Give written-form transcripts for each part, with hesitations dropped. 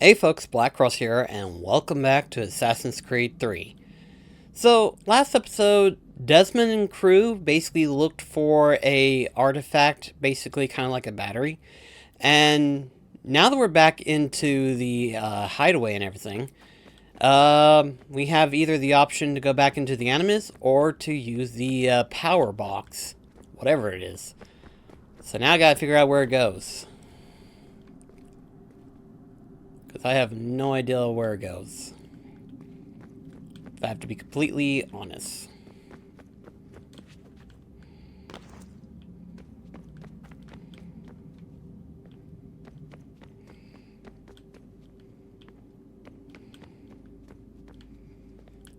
Hey folks, BlackCross here, and welcome back to Assassin's Creed 3. So, last episode, Desmond and crew basically looked for a artifact, basically kind of like a battery. And now that we're back into the hideaway and everything, we have either the option to go back into the Animus or to use the power box, whatever it is. So now I gotta figure out where it goes. Because I have no idea where it goes. If I have to be completely honest.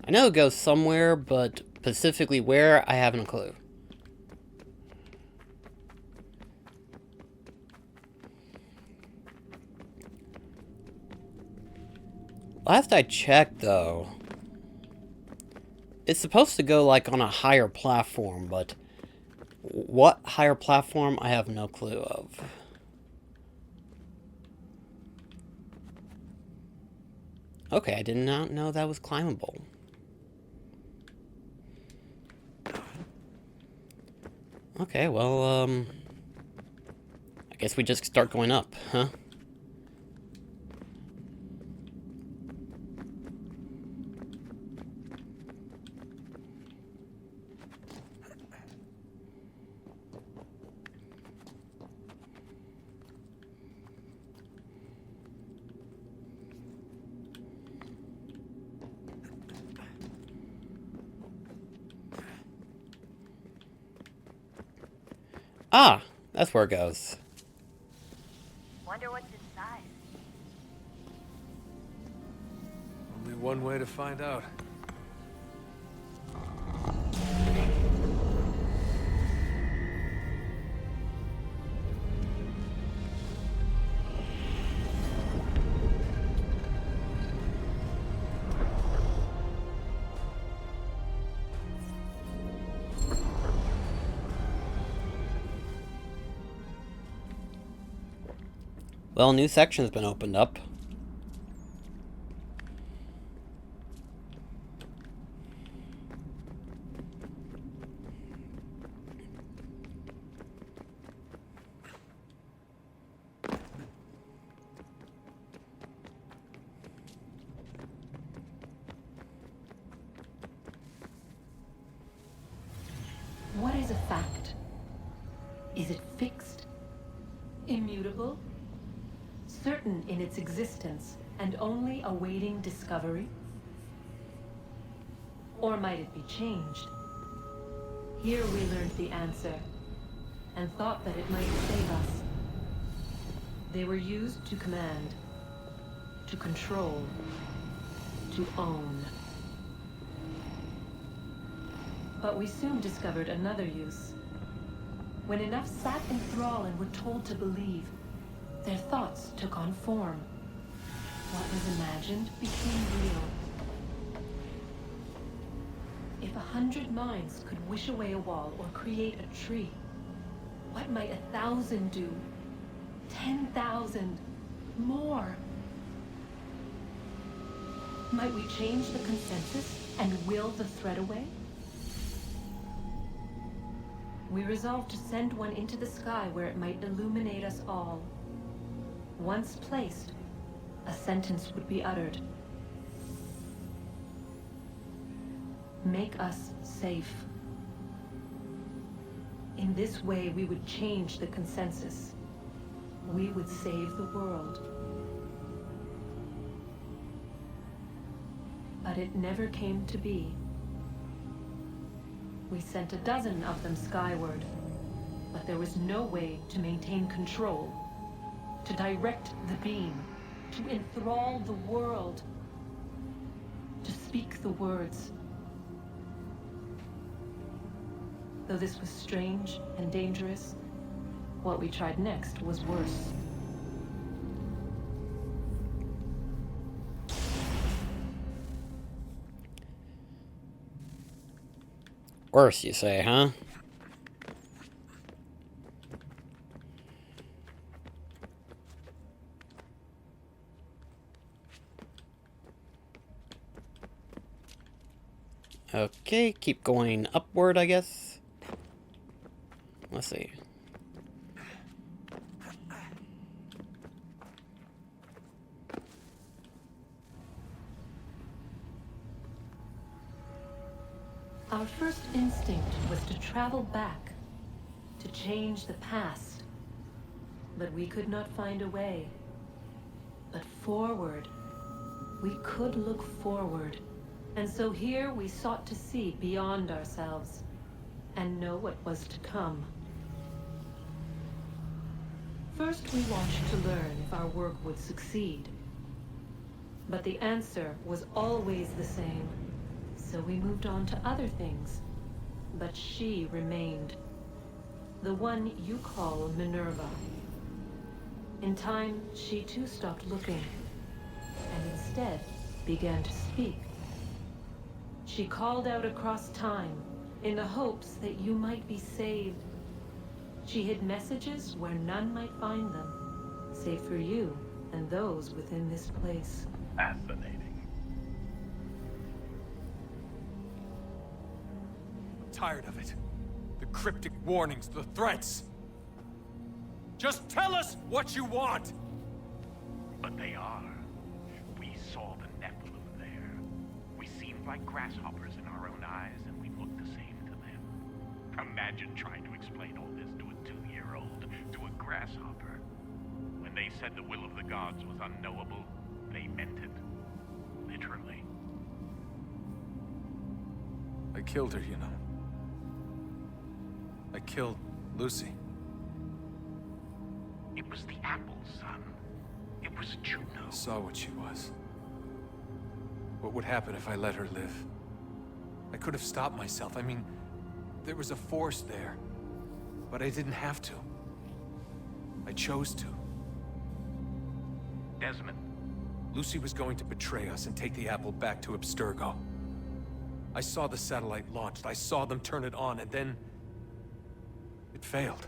I know it goes somewhere, but specifically where, I haven't a clue. Last I checked, though, it's supposed to go, like, on a higher platform, but what higher platform, I have no clue of. Okay, I did not know that was climbable. Okay, well, I guess we just start going up, huh? Ah, that's where it goes. Wonder what's inside. Only one way to find out. Well, a new section's been opened up. What is a fact? Is it fixed? Immutable? Certain in its existence and only awaiting discovery? Or might it be changed? Here we learned the answer and thought that it might save us. They were used to command, to control, to own. But we soon discovered another use. When enough sat in thrall and were told to believe, their thoughts took on form. What was imagined became real. If 100 minds could wish away a wall or create a tree, what might 1,000 do? 10,000? More? Might we change the consensus and will the threat away? We resolved to send one into the sky where it might illuminate us all. Once placed, a sentence would be uttered. Make us safe. In this way, we would change the consensus. We would save the world. But it never came to be. We sent a dozen of them skyward, but there was no way to maintain control, to direct the beam, to enthrall the world, to speak the words. Though this was strange and dangerous, what we tried next was worse. Worse, you say, huh? Okay, keep going upward, I guess. Let's see. Our first instinct was to travel back, to change the past. But we could not find a way. But forward, we could look forward. And so here we sought to see beyond ourselves and know what was to come. First, we watched to learn if our work would succeed. But the answer was always the same. So we moved on to other things. But she remained. The one you call Minerva. In time, she too stopped looking, and instead began to speak. She called out across time, in the hopes that you might be saved. She hid messages where none might find them, save for you and those within this place. Fascinating. I'm tired of it. The cryptic warnings, the threats. Just tell us what you want! But they are. We saw the Nephilim there. We seemed like grasshoppers in our own eyes, and we looked the same to them. Imagine trying to explain all this to a 2-year-old, to a grasshopper. When they said the will of the gods was unknowable, they meant it. Literally. I killed her, you know. I killed Lucy. It was the apple, son. It was Juno. I saw what she was. What would happen if I let her live? I could have stopped myself. I mean, there was a force there. But I didn't have to. I chose to. Desmond. Lucy was going to betray us and take the apple back to Abstergo. I saw the satellite launched. I saw them turn it on, and then... it failed.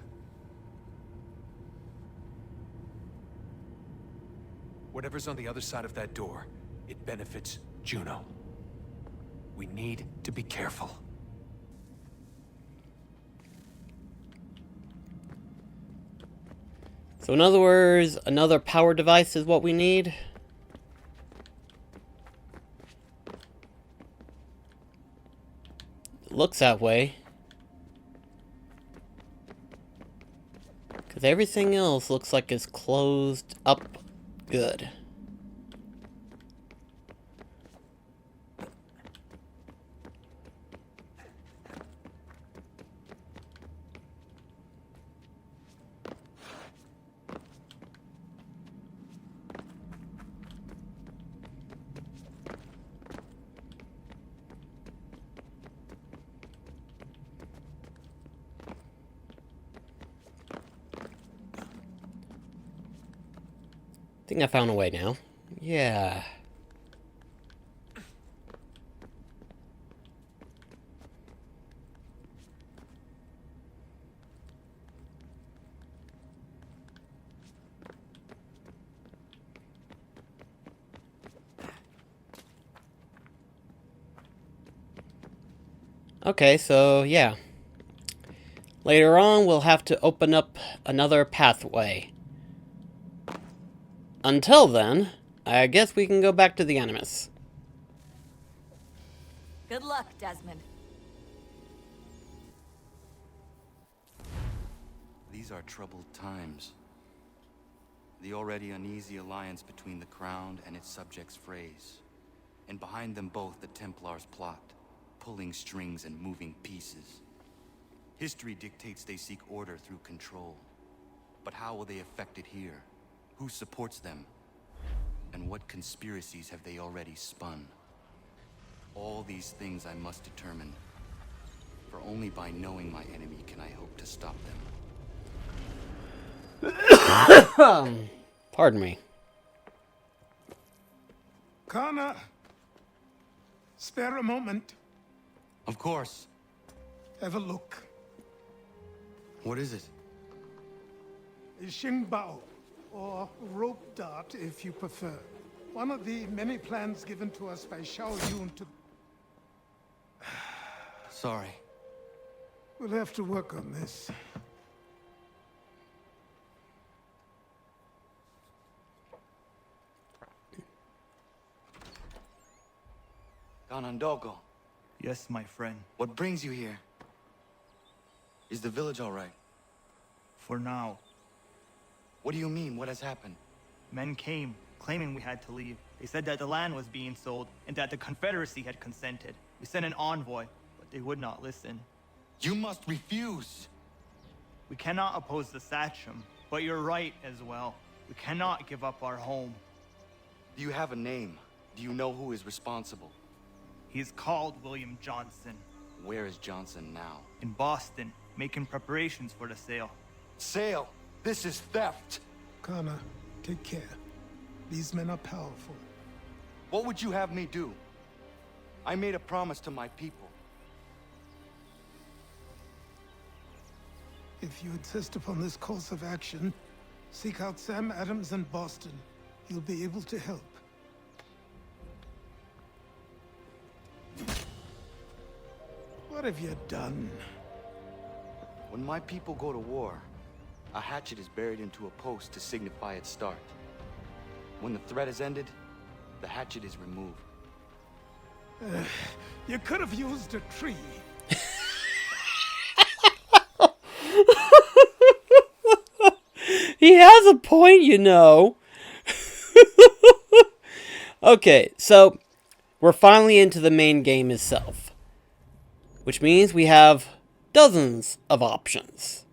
Whatever's on the other side of that door, it benefits Juno. We need to be careful. So in other words, another power device is what we need. It looks that way. Because everything else looks like it's closed up good. I think I found a way now. Yeah. Okay, so yeah. Later on, we'll have to open up another pathway. Until then, I guess we can go back to the Animus. Good luck, Desmond. These are troubled times. The already uneasy alliance between the Crown and its subjects frays. And behind them both the Templars plot, pulling strings and moving pieces. History dictates they seek order through control. But how will they affect it here? Who supports them? And what conspiracies have they already spun? All these things I must determine. For only by knowing my enemy can I hope to stop them. Pardon me. Kana, spare a moment. Of course. Have a look. What is it? Xingbao, or rope dart if you prefer. One of the many plans given to us by Xiao Yun to... Sorry. We'll have to work on this. Ganondogo, Yes, my friend. what brings you here? Is the village all right? For now, What do you mean? What has happened? men came, claiming we had to leave. They said that the land was being sold, and that the Confederacy had consented. We sent an envoy, but they would not listen. You must refuse! We cannot oppose the Sachem, but you're right as well. We cannot give up our home. Do you have a name? Do you know who is responsible? He is called William Johnson, Where is Johnson now? in Boston, making preparations for the sale. Sale! This is theft! Kana, take care. These men are powerful. What would you have me do? I made a promise to my people. If you insist upon this course of action, seek out Sam Adams in Boston. He'll be able to help. What have you done? When my people go to war, a hatchet is buried into a post to signify its start. When the threat is ended, the hatchet is removed. You could have used a tree. He has a point, you know. Okay, so we're finally into the main game itself, which means we have dozens of options.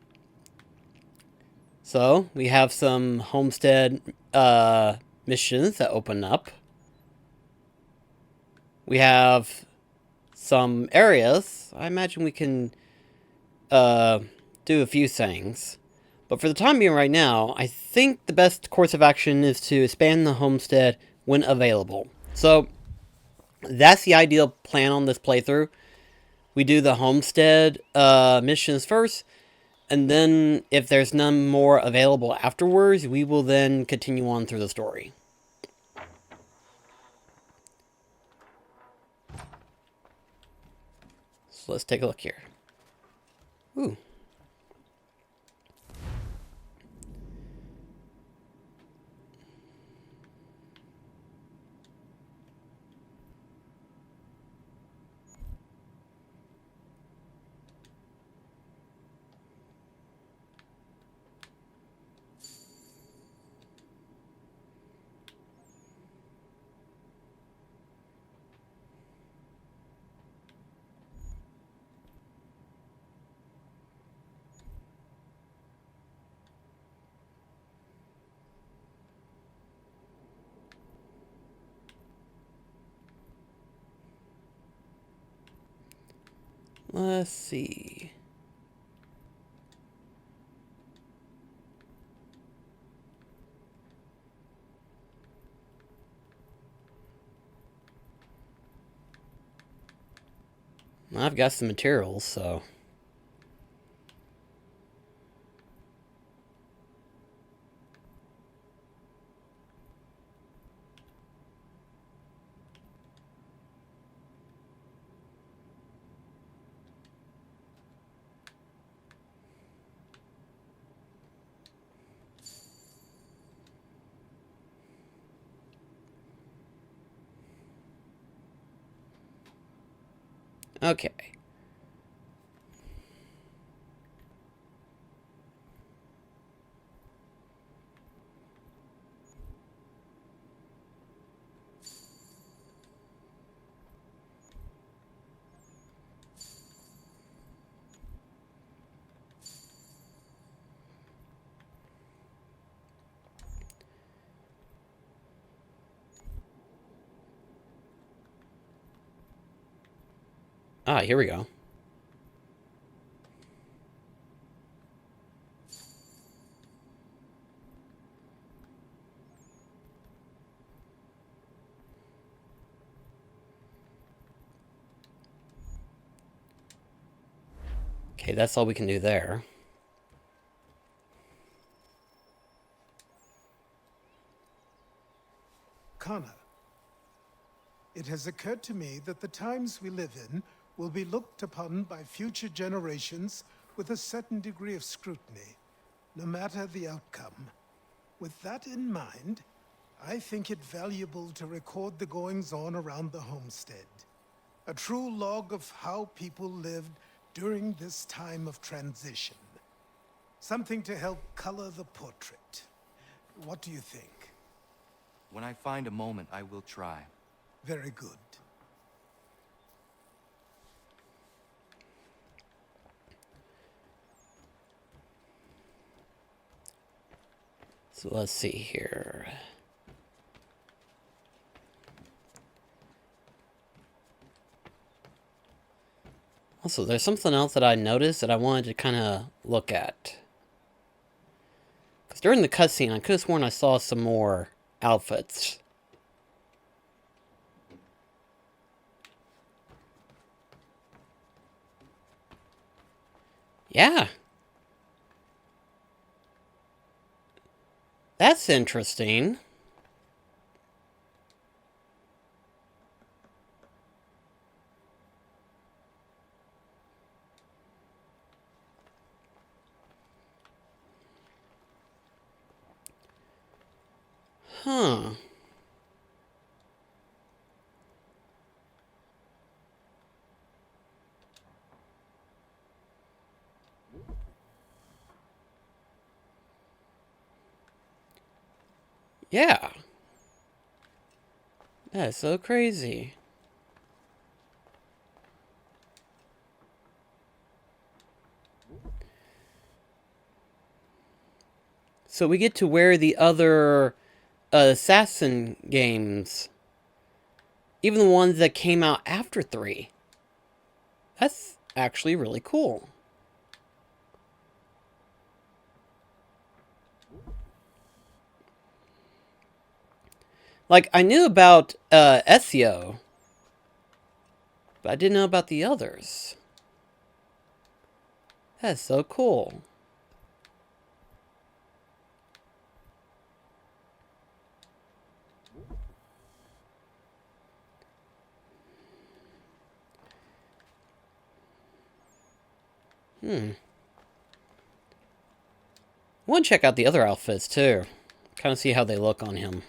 So we have some homestead missions that open up. We have some areas. I imagine we can do a few things. But for the time being right now, I think the best course of action is to expand the homestead when available. So that's the ideal plan on this playthrough. We do the homestead missions first, and then if there's none more available afterwards, we will then continue on through the story. So let's take a look here. Ooh. Let's see. I've got some materials, so... Okay. Ah, here we go. Okay, that's all we can do there. Kana, it has occurred to me that the times we live in will be looked upon by future generations with a certain degree of scrutiny, no matter the outcome. With that in mind, I think it valuable to record the goings-on around the homestead. A true log of how people lived during this time of transition. Something to help color the portrait. What do you think? When I find a moment, I will try. Very good. So let's see here. Also, there's something else that I noticed that I wanted to kind of look at. Because during the cutscene, I could have sworn I saw some more outfits. Yeah. That's interesting. Huh. Yeah. That's so crazy. So we get to wear the other Assassin games. Even the ones that came out after 3. That's actually really cool. Like, I knew about Ezio, but I didn't know about the others. That's so cool. I want to check out the other outfits, too. Kind of see how they look on him.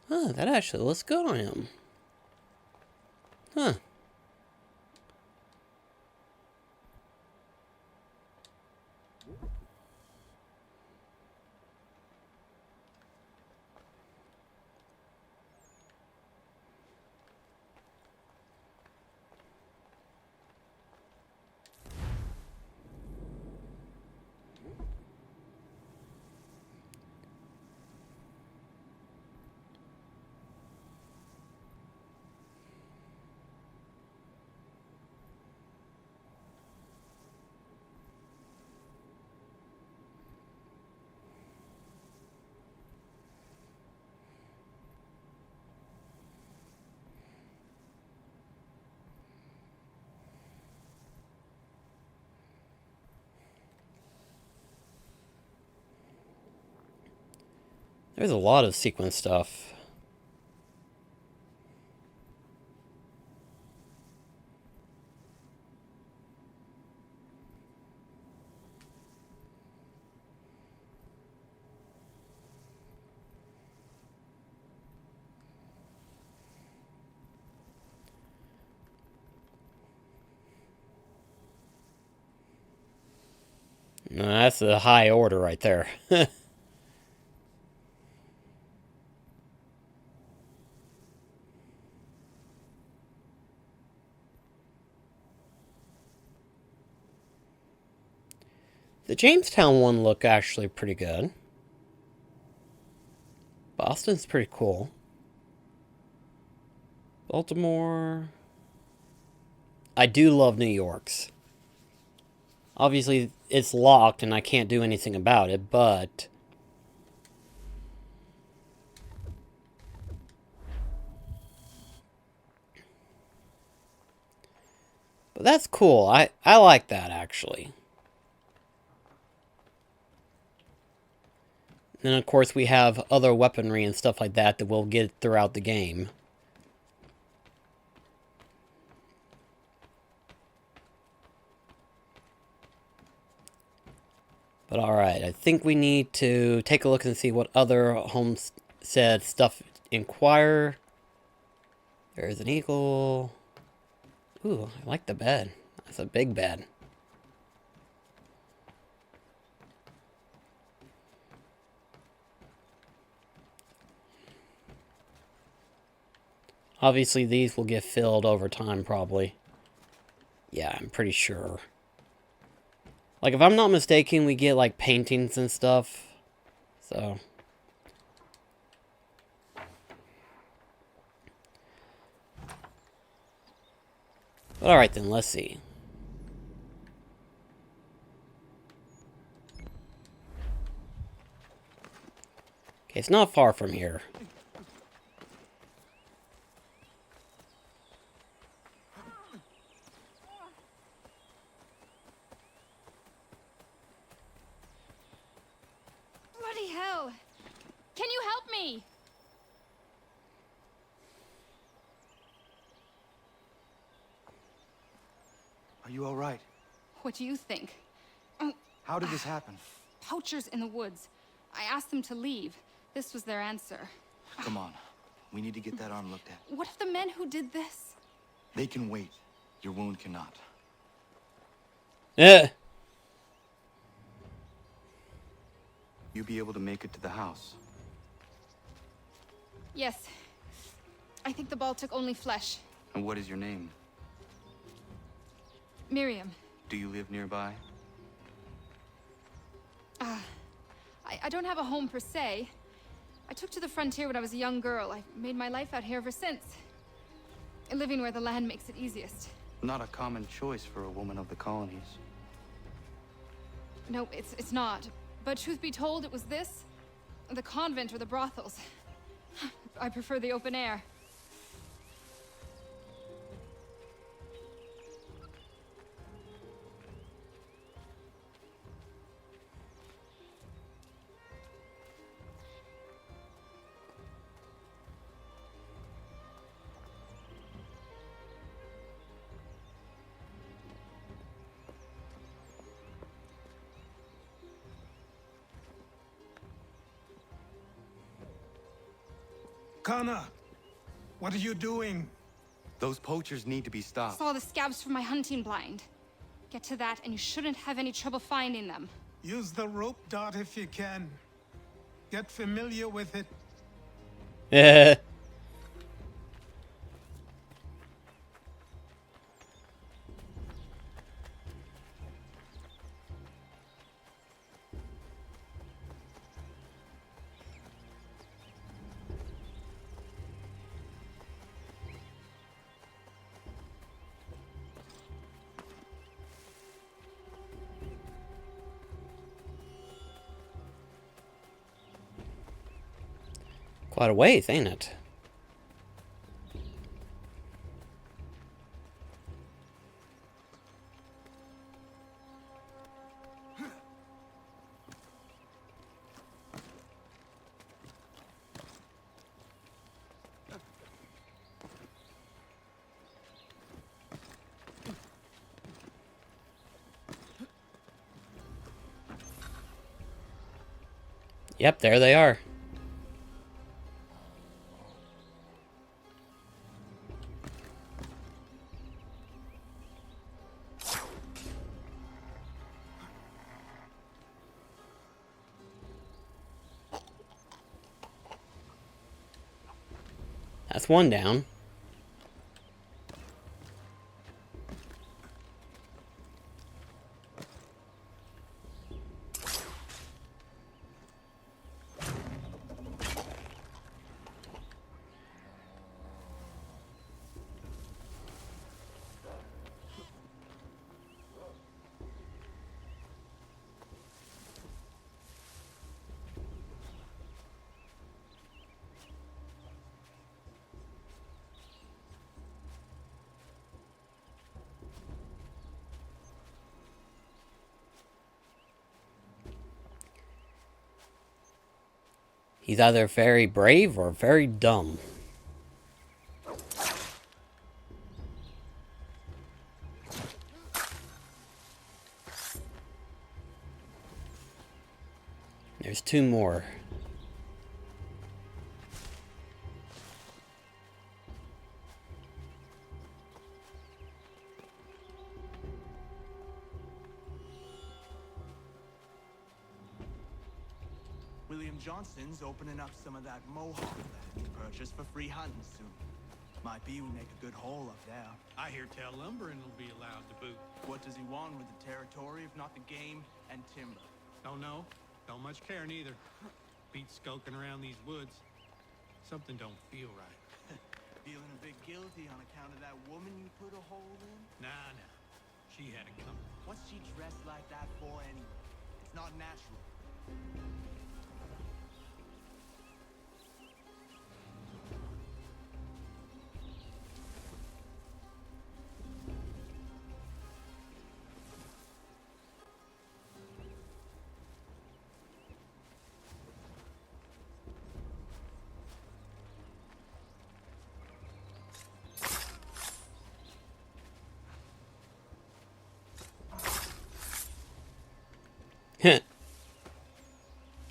Huh, that actually looks good on him. Huh. There's a lot of sequence stuff. That's a high order right there. The Jamestown one looked actually pretty good. Boston's pretty cool. Baltimore. I do love New York's. Obviously, it's locked and I can't do anything about it, but... But that's cool. I like that, actually. And of course we have other weaponry and stuff like that that we'll get throughout the game. But alright, I think we need to take a look and see what other homestead stuff inquire. There's an eagle. Ooh, I like the bed. That's a big bed. Obviously, these will get filled over time, probably. Yeah, I'm pretty sure. Like, if I'm not mistaken, we get, like, paintings and stuff. So. But alright then, let's see. Okay, it's not far from here. Bloody hell! Can you help me? Are you all right? What do you think? How did this happen? Poachers in the woods. I asked them to leave. This was their answer. Come on. We need to get that arm looked at. What if the men who did this? They can wait. Your wound cannot. Eh. You be able to make it to the house? Yes. I think the ball took only flesh. And what is your name? Miriam. Do you live nearby? I don't have a home per se. I took to the frontier when I was a young girl. I've made my life out here ever since. Living where the land makes it easiest. Not a common choice for a woman of the colonies. No, it's not. But truth be told, it was this, the convent or the brothels. I prefer the open air. Kana, what are you doing? Those poachers need to be stopped. Saw the scabs from my hunting blind. Get to that and you shouldn't have any trouble finding them. Use the rope dart if you can. Get familiar with it. Eh. Quite a ways, ain't it? Yep, there they are. That's one down. He's either very brave or very dumb. There's two more. William Johnson's opening up some of that Mohawk land to purchase for free hunting soon. Might be we make a good haul up there. I hear tell lumbering will be allowed to boot. What does he want with the territory if not the game and timber? Don't know. Don't much care neither. Beat skulking around these woods. Something don't feel right. Feeling a bit guilty on account of that woman you put a hole in? Nah. She had it coming. What's she dressed like that for anyway? It's not natural.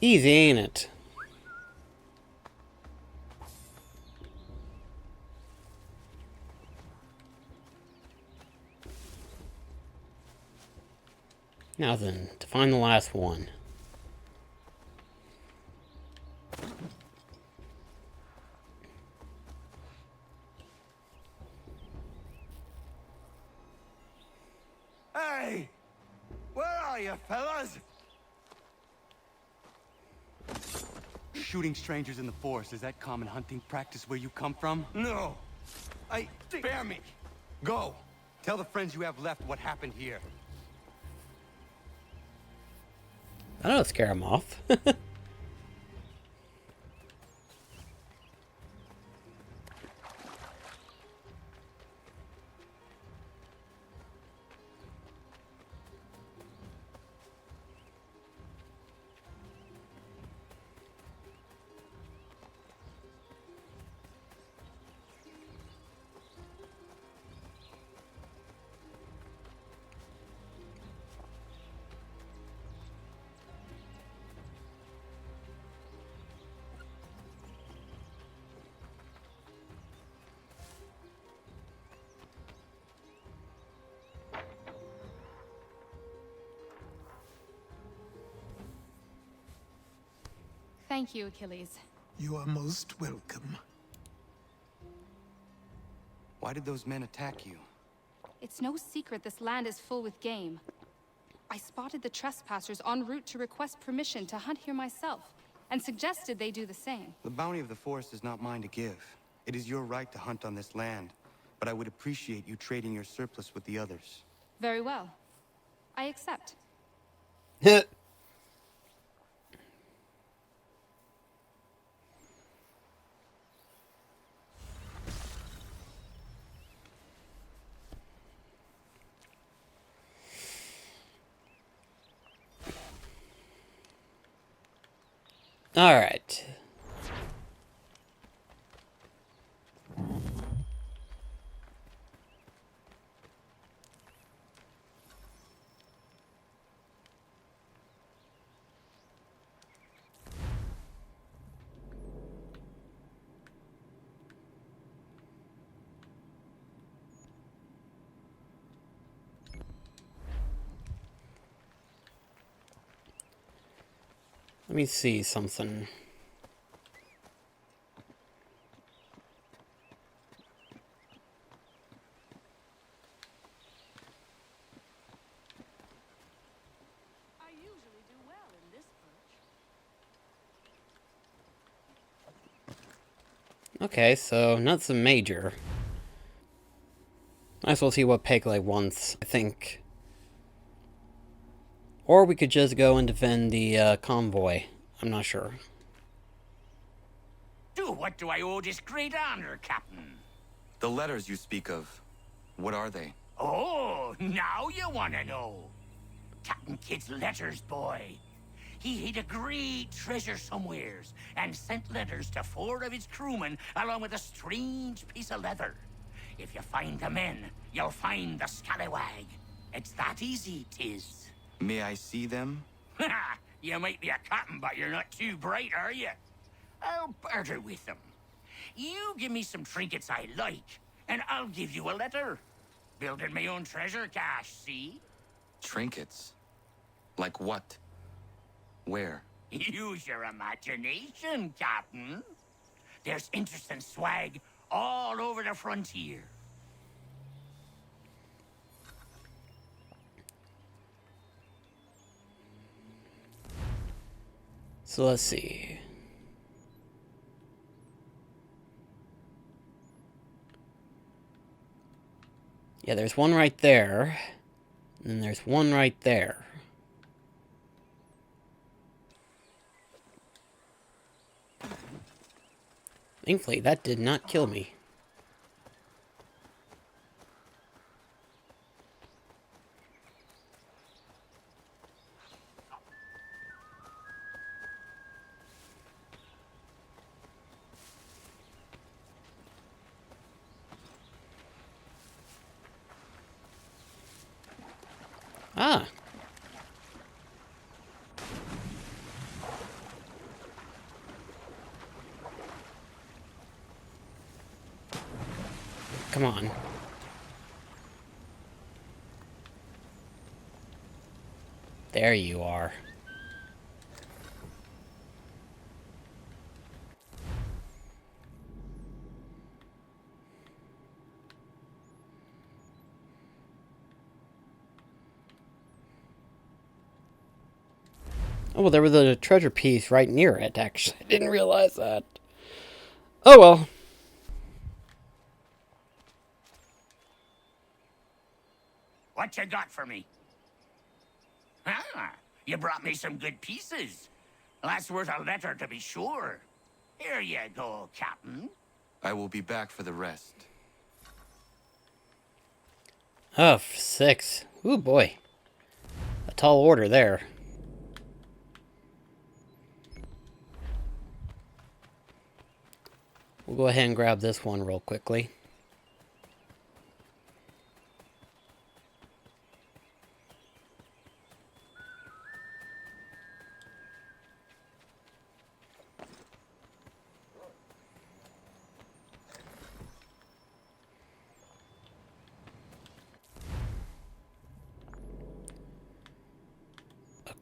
Easy, ain't it? Now then, to find the last one. Hey! Where are you, fellas? Shooting strangers in the forest, is that common hunting practice where you come from? No! Spare me! Go! Tell the friends you have left what happened here. That'll scare him off. Thank you, Achilles. You are most welcome. Why did those men attack you? It's no secret this land is full with game. I spotted the trespassers en route to request permission to hunt here myself, and suggested they do the same. The bounty of the forest is not mine to give. It is your right to hunt on this land, but I would appreciate you trading your surplus with the others. Very well. I accept. All right. Let me see something. I usually do well in this perch. Okay, so nothing major. Might as well see what Pegleg wants, I think. Or we could just go and defend the convoy. I'm not sure. What do I owe this great honor, Captain? The letters you speak of, what are they? Oh, now you want to know. Captain Kidd's letters, boy. he hid a great treasure somewheres and sent letters to 4 of his crewmen along with a strange piece of leather. If you find the men, you'll find the scallywag. It's that easy, 'tis. May I see them? You might be a captain, but you're not too bright, are you? I'll barter with them. You give me some trinkets I like, and I'll give you a letter. Building my own treasure cache, see? Trinkets? Like what? Where? Use your imagination, Captain. There's interesting swag all over the frontier. So let's see. Yeah, there's one right there. And then there's one right there. Thankfully, that did not kill me. Ah. Come on. There you are. Oh, well, there was a treasure piece right near it, actually. I didn't realize that. Oh, well. What you got for me? Ah, you brought me some good pieces. That's worth a letter to be sure. Here you go, Captain. I will be back for the rest. Oh, 6. Ooh, boy. A tall order there. We'll go ahead and grab this one real quickly.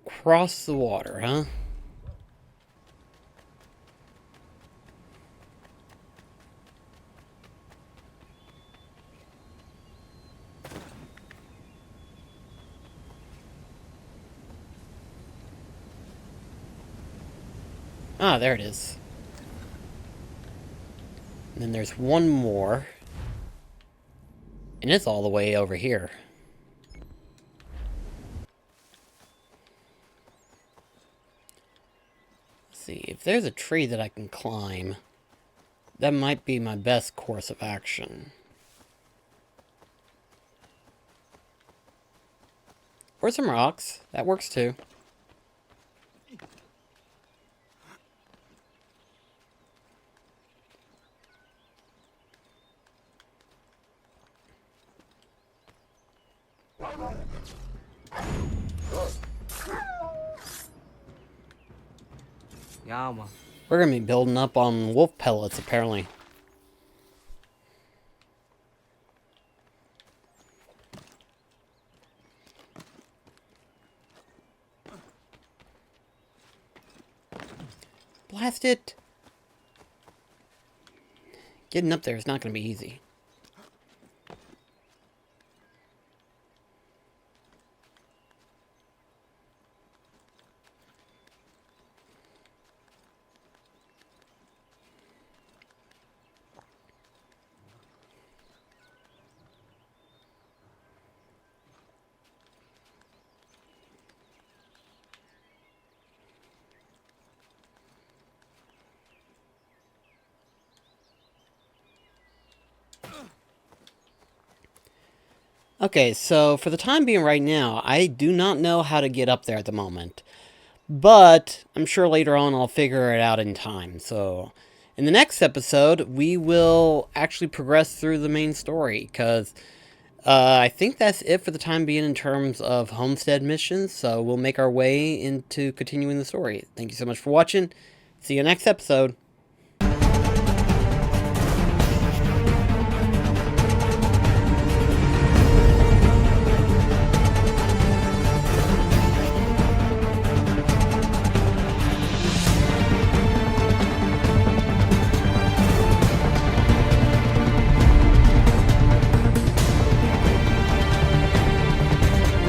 Across the water, huh? Ah, there it is. And then there's one more. And it's all the way over here. Let's see, if there's a tree that I can climb, that might be my best course of action. Or some rocks. That works too. Yama. We're gonna be building up on wolf pellets, apparently. Blast it! Getting up there is not gonna be easy. Okay, so for the time being right now, I do not know how to get up there at the moment. But I'm sure later on I'll figure it out in time. So in the next episode, we will actually progress through the main story, because I think that's it for the time being in terms of homestead missions. So we'll make our way into continuing the story. Thank you so much for watching. See you next episode.